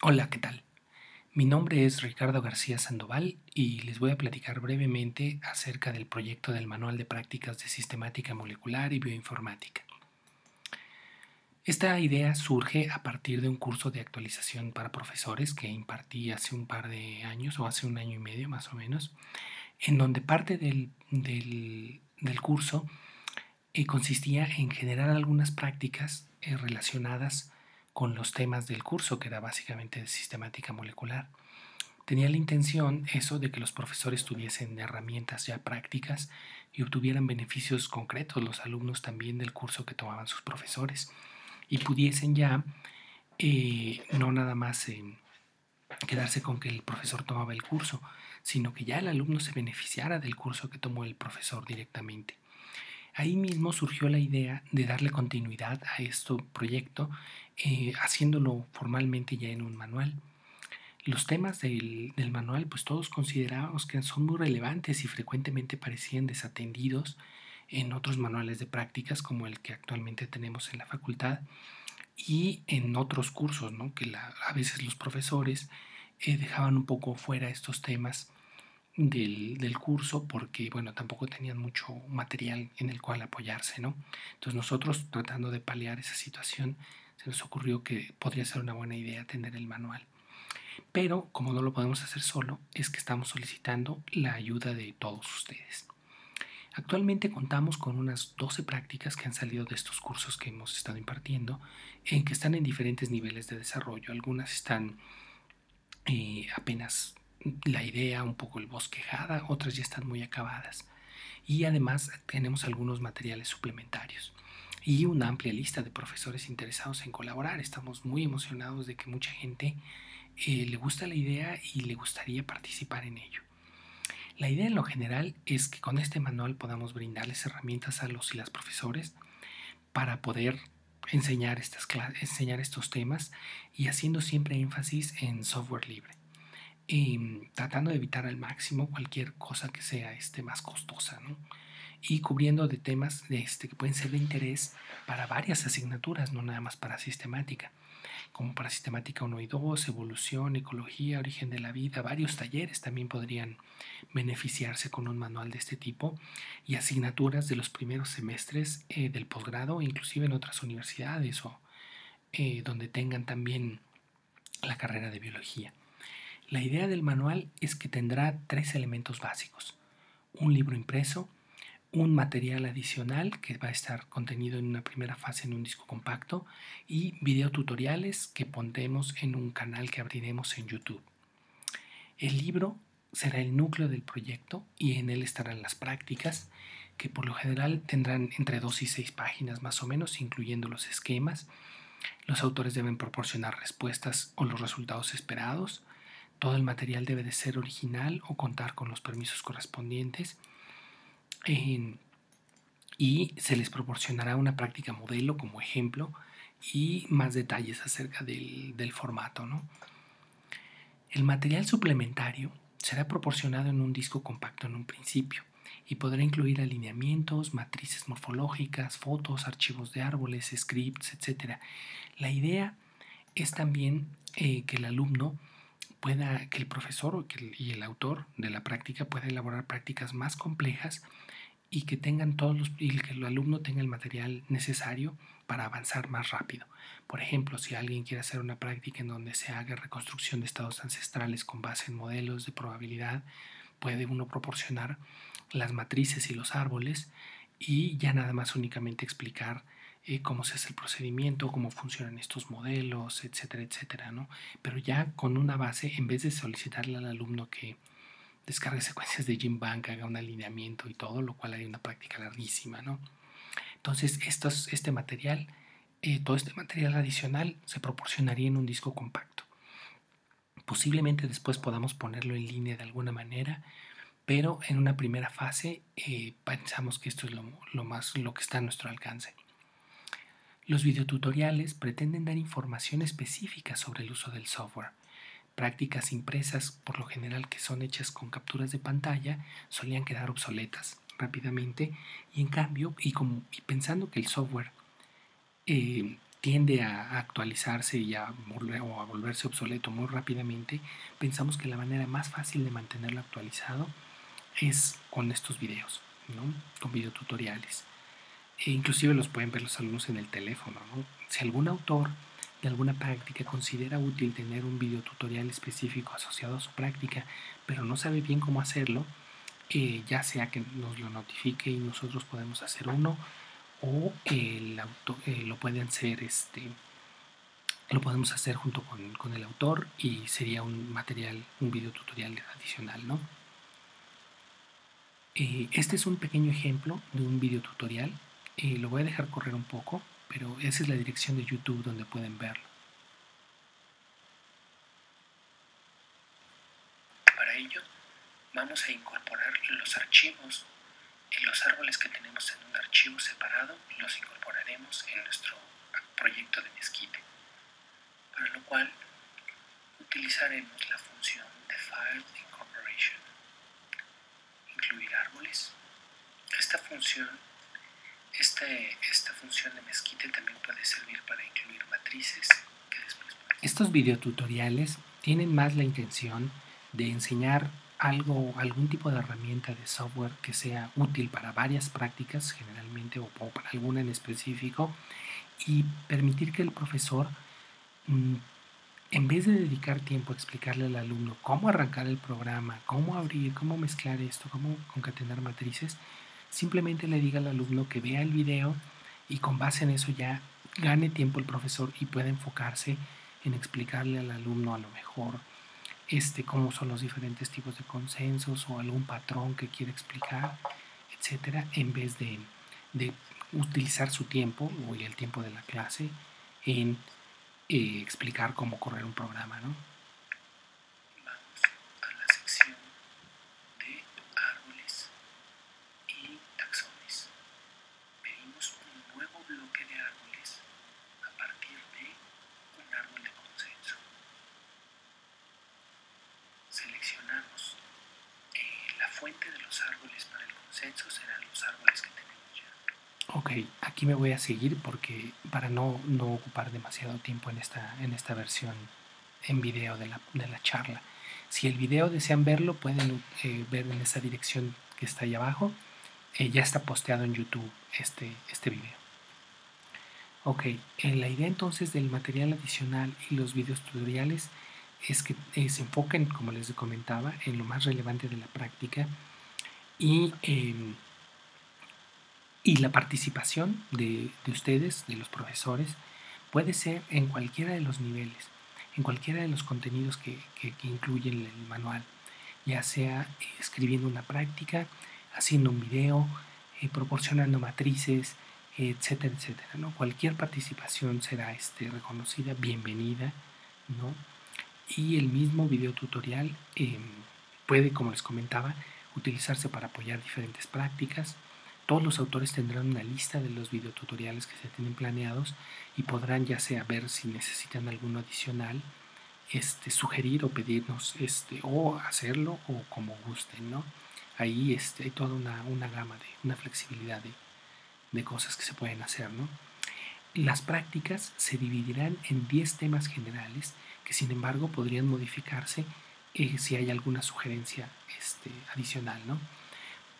Hola, ¿qué tal? Mi nombre es Ricardo García Sandoval y les voy a platicar brevemente acerca del proyecto del Manual de Prácticas de Sistemática Molecular y Bioinformática. Esta idea surge a partir de un curso de actualización para profesores que impartí hace un par de años o hace un año y medio más o menos, en donde parte del curso consistía en generar algunas prácticas relacionadas con los temas del curso, que era básicamente de sistemática molecular. Tenía la intención eso de que los profesores tuviesen herramientas ya prácticas y obtuvieran beneficios concretos los alumnos también del curso que tomaban sus profesores y pudiesen ya no nada más quedarse con que el profesor tomaba el curso, sino que ya el alumno se beneficiara del curso que tomó el profesor directamente. Ahí mismo surgió la idea de darle continuidad a este proyecto, haciéndolo formalmente ya en un manual. Los temas del manual, pues todos considerábamos que son muy relevantes y frecuentemente parecían desatendidos en otros manuales de prácticas como el que actualmente tenemos en la facultad y en otros cursos, ¿no? Que a veces los profesores dejaban un poco fuera estos temas del curso porque, bueno, tampoco tenían mucho material en el cual apoyarse, ¿no? Entonces nosotros, tratando de paliar esa situación, se nos ocurrió que podría ser una buena idea tener el manual. Pero como no lo podemos hacer solo, es que estamos solicitando la ayuda de todos ustedes. Actualmente contamos con unas 12 prácticas que han salido de estos cursos que hemos estado impartiendo, en que están en diferentes niveles de desarrollo. Algunas están apenas la idea, un poco el bosquejada, otras ya están muy acabadas. Y además tenemos algunos materiales suplementarios y una amplia lista de profesores interesados en colaborar. Estamos muy emocionados de que mucha gente le gusta la idea y le gustaría participar en ello. La idea en lo general es que con este manual podamos brindarles herramientas a los y las profesores para poder enseñar estos temas y haciendo siempre énfasis en software libre. Tratando de evitar al máximo cualquier cosa que sea más costosa, ¿no? Y cubriendo de temas que pueden ser de interés para varias asignaturas, no nada más para sistemática, como para sistemática 1 y 2, evolución, ecología, origen de la vida. Varios talleres también podrían beneficiarse con un manual de este tipo y asignaturas de los primeros semestres del posgrado, inclusive en otras universidades o donde tengan también la carrera de biología. La idea del manual es que tendrá 3 elementos básicos: un libro impreso, un material adicional que va a estar contenido en una primera fase en un disco compacto y videotutoriales que pondremos en un canal que abriremos en YouTube. El libro será el núcleo del proyecto y en él estarán las prácticas, que por lo general tendrán entre 2 y 6 páginas más o menos, incluyendo los esquemas. Los autores deben proporcionar respuestas o los resultados esperados. Todo el material debe de ser original o contar con los permisos correspondientes. Y se les proporcionará una práctica modelo como ejemplo y más detalles acerca del formato, ¿no? El material suplementario será proporcionado en un disco compacto en un principio y podrá incluir alineamientos, matrices morfológicas, fotos, archivos de árboles, scripts, etc. La idea es también que el alumno que el profesor y el autor de la práctica pueda elaborar prácticas más complejas y que el alumno tenga el material necesario para avanzar más rápido. Por ejemplo, si alguien quiere hacer una práctica en donde se haga reconstrucción de estados ancestrales con base en modelos de probabilidad, puede uno proporcionar las matrices y los árboles y ya nada más únicamente explicar cómo se hace el procedimiento, cómo funcionan estos modelos, etcétera, etcétera, ¿no? Pero ya con una base, en vez de solicitarle al alumno que descargue secuencias de GenBank, haga un alineamiento y todo, lo cual hay una práctica larguísima, ¿no? Entonces, todo este material adicional se proporcionaría en un disco compacto. Posiblemente después podamos ponerlo en línea de alguna manera, pero en una primera fase pensamos que esto es lo que está a nuestro alcance. Los videotutoriales pretenden dar información específica sobre el uso del software. Prácticas impresas, por lo general que son hechas con capturas de pantalla, solían quedar obsoletas rápidamente y en cambio, y pensando que el software tiende a actualizarse y o a volverse obsoleto muy rápidamente, pensamos que la manera más fácil de mantenerlo actualizado es con estos videos, ¿no? Con videotutoriales. E inclusive los pueden ver los alumnos en el teléfono, ¿no? Si algún autor de alguna práctica considera útil tener un videotutorial específico asociado a su práctica, pero no sabe bien cómo hacerlo, ya sea que nos lo notifique y nosotros podemos hacer uno, o lo pueden hacer lo podemos hacer junto con el autor y sería un material, un video tutorial adicional, ¿no? Este es un pequeño ejemplo de un video tutorial. Lo voy a dejar correr un poco, pero esa es la dirección de YouTube donde pueden verlo. Para ello, vamos a incorporar los archivos y los árboles que tenemos en un archivo separado, los incorporaremos en nuestro proyecto de mezquite, para lo cual utilizaremos la función de File Incorporation, incluir árboles. Esta función de mezquite también puede servir para incluir matrices. Estos videotutoriales tienen más la intención de enseñar algún tipo de herramienta de software que sea útil para varias prácticas generalmente o para alguna en específico, y permitir que el profesor, en vez de dedicar tiempo a explicarle al alumno cómo arrancar el programa, cómo abrir, cómo mezclar esto, cómo concatenar matrices, simplemente le diga al alumno que vea el video y con base en eso ya gane tiempo el profesor y pueda enfocarse en explicarle al alumno a lo mejor cómo son los diferentes tipos de consensos o algún patrón que quiere explicar, etcétera, en vez de utilizar su tiempo o el tiempo de la clase en explicar cómo correr un programa, ¿no? Vamos a la sección de árboles y taxones. Pedimos un nuevo bloque de árboles a partir de un árbol de consenso. Seleccionamos la fuente de los árboles para el consenso, serán los árboles que tenemos ya. Ok, aquí me voy a seguir porque para no ocupar demasiado tiempo en esta versión en video de la charla. Si el video desean verlo, pueden ver en esa dirección que está ahí abajo. Ya está posteado en YouTube este video. Ok, la idea entonces del material adicional y los videos tutoriales es que se enfoquen, como les comentaba, en lo más relevante de la práctica y la participación de ustedes, de los profesores, puede ser en cualquiera de los niveles, en cualquiera de los contenidos que incluyen el manual, ya sea escribiendo una práctica, haciendo un video, proporcionando matrices, etcétera, etcétera, ¿no? Cualquier participación será reconocida, bienvenida, ¿no? Y el mismo video tutorial puede, como les comentaba, utilizarse para apoyar diferentes prácticas. Todos los autores tendrán una lista de los videotutoriales que se tienen planeados y podrán ya sea ver si necesitan alguno adicional, sugerir o pedirnos o hacerlo o como gusten, ¿no? Ahí hay toda una gama una flexibilidad de cosas que se pueden hacer, ¿no? Las prácticas se dividirán en 10 temas generales que sin embargo podrían modificarse si hay alguna sugerencia adicional, ¿no?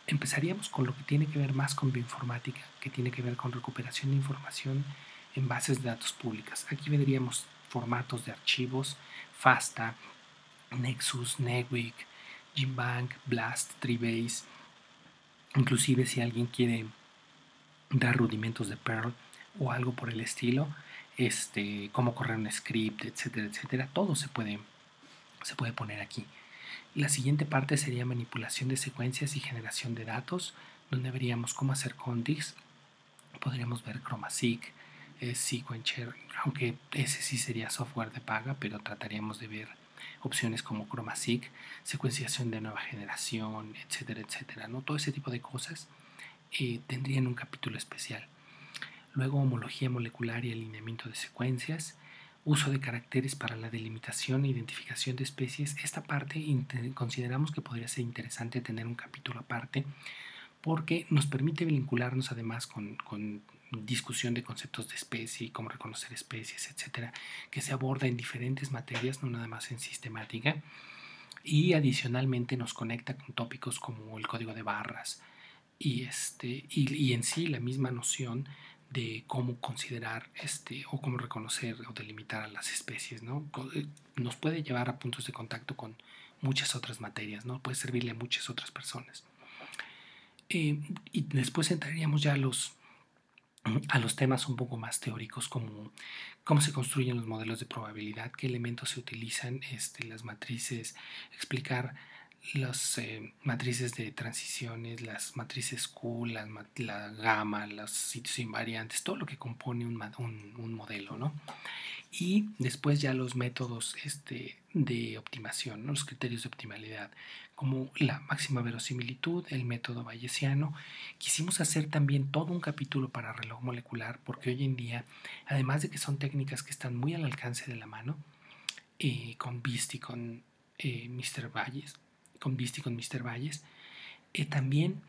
Empezaríamos con lo que tiene que ver más con bioinformática, que tiene que ver con recuperación de información en bases de datos públicas. Aquí vendríamos formatos de archivos, FASTA, Nexus, Netweak, GenBank, Blast, Treebase. Inclusive si alguien quiere dar rudimentos de Perl o algo por el estilo, cómo correr un script, etcétera, etcétera, todo se puede poner aquí. La siguiente parte sería manipulación de secuencias y generación de datos, donde veríamos cómo hacer contigs. Podríamos ver ChromaSeq, Sequencer, aunque ese sí sería software de paga, pero trataríamos de ver opciones como ChromaSeq, secuenciación de nueva generación, etcétera, etcétera, ¿no? Todo ese tipo de cosas tendrían un capítulo especial. Luego, homología molecular y alineamiento de secuencias, uso de caracteres para la delimitación e identificación de especies. Esta parte consideramos que podría ser interesante tener un capítulo aparte porque nos permite vincularnos además con discusión de conceptos de especie, cómo reconocer especies, etcétera, que se aborda en diferentes materias, no nada más en sistemática, y adicionalmente nos conecta con tópicos como el código de barras y en sí la misma noción de cómo considerar o cómo reconocer o delimitar a las especies, ¿no? Nos puede llevar a puntos de contacto con muchas otras materias, ¿no? Puede servirle a muchas otras personas. Y después entraríamos ya a los temas un poco más teóricos, como cómo se construyen los modelos de probabilidad, qué elementos se utilizan, las matrices, explicar las matrices de transiciones, las matrices Q, la gamma, los sitios invariantes, todo lo que compone un modelo, ¿no? Y después ya los métodos de optimación, ¿no? Los criterios de optimalidad, como la máxima verosimilitud, el método bayesiano. Quisimos hacer también todo un capítulo para reloj molecular, porque hoy en día, además de que son técnicas que están muy al alcance de la mano, con BIST y con Mr. Valles, también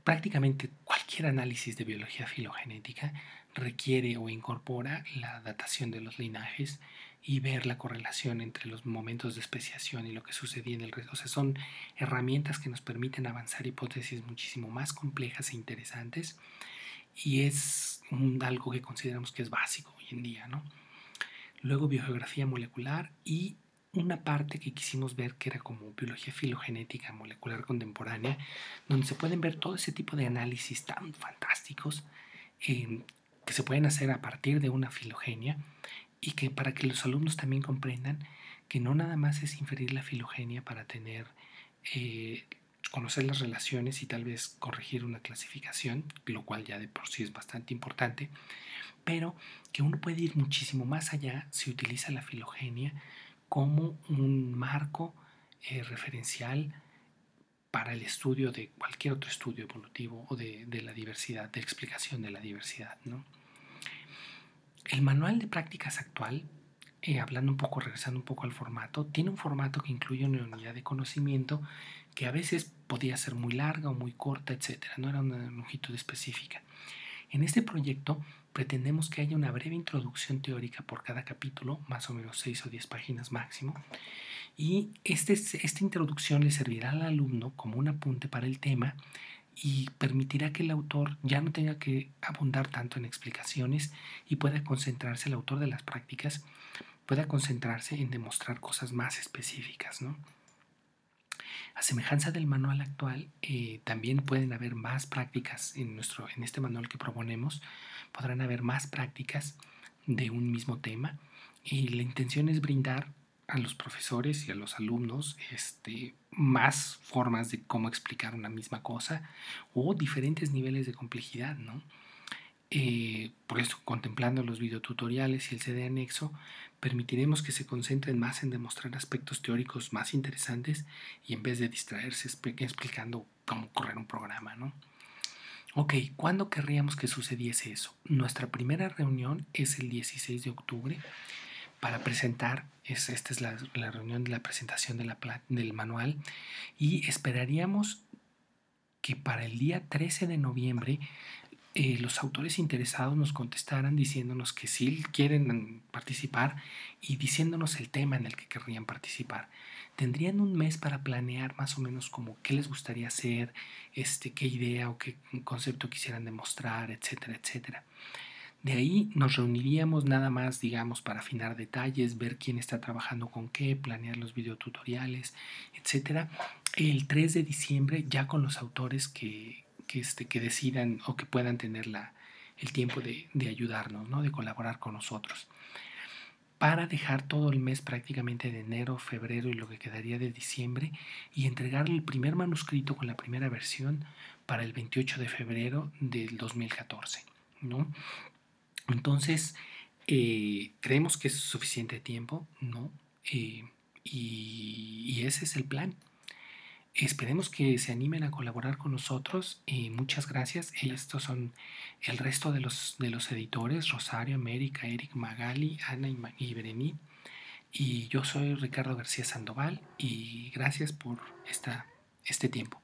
prácticamente cualquier análisis de biología filogenética requiere o incorpora la datación de los linajes y ver la correlación entre los momentos de especiación y lo que sucedía en el resto. O sea, son herramientas que nos permiten avanzar hipótesis muchísimo más complejas e interesantes, y es algo que consideramos que es básico hoy en día, ¿no? Luego biogeografía molecular y una parte que quisimos ver que era como biología filogenética molecular contemporánea, donde se pueden ver todo ese tipo de análisis tan fantásticos que se pueden hacer a partir de una filogenia, y que para que los alumnos también comprendan que no nada más es inferir la filogenia para tener conocer las relaciones y tal vez corregir una clasificación, lo cual ya de por sí es bastante importante, pero que uno puede ir muchísimo más allá si utiliza la filogenia como un marco referencial para el estudio de cualquier otro estudio evolutivo o de la diversidad, de explicación de la diversidad, ¿no? El manual de prácticas actual, regresando un poco al formato, tiene un formato que incluye una unidad de conocimiento que a veces podía ser muy larga o muy corta, etcétera. No era una longitud específica. En este proyecto pretendemos que haya una breve introducción teórica por cada capítulo, más o menos 6 o 10 páginas máximo, y esta introducción le servirá al alumno como un apunte para el tema y permitirá que el autor ya no tenga que abundar tanto en explicaciones y pueda concentrarse, el autor de las prácticas, pueda concentrarse en demostrar cosas más específicas, ¿no? A semejanza del manual actual, también pueden haber más prácticas en este manual que proponemos, podrán haber más prácticas de un mismo tema, y la intención es brindar a los profesores y a los alumnos más formas de cómo explicar una misma cosa o diferentes niveles de complejidad, ¿no? Por esto, contemplando los videotutoriales y el CD anexo, permitiremos que se concentren más en demostrar aspectos teóricos más interesantes y en vez de distraerse explicando cómo correr un programa, ¿no? Ok, ¿cuándo querríamos que sucediese eso? Nuestra primera reunión es el 16 de octubre para presentar, esta es la reunión de la presentación del manual, y esperaríamos que para el día 13 de noviembre los autores interesados nos contestaran diciéndonos que sí quieren participar y diciéndonos el tema en el que querrían participar. Tendrían un mes para planear más o menos como qué les gustaría hacer, qué idea o qué concepto quisieran demostrar, etcétera, etcétera. De ahí nos reuniríamos nada más, digamos, para afinar detalles, ver quién está trabajando con qué, planear los videotutoriales, etcétera. El 3 de diciembre ya con los autores que decidan o que puedan tener el tiempo de ayudarnos, ¿no? De colaborar con nosotros, para dejar todo el mes prácticamente de enero, febrero y lo que quedaría de diciembre, y entregarle el primer manuscrito con la primera versión para el 28 de febrero del 2014, ¿no? Entonces, creemos que es suficiente tiempo, ¿no? Y ese es el plan. Esperemos que se animen a colaborar con nosotros y muchas gracias. Estos son el resto de los editores: Rosario, América, Eric, Magali, Ana y Berení. Y yo soy Ricardo García Sandoval y gracias por este tiempo.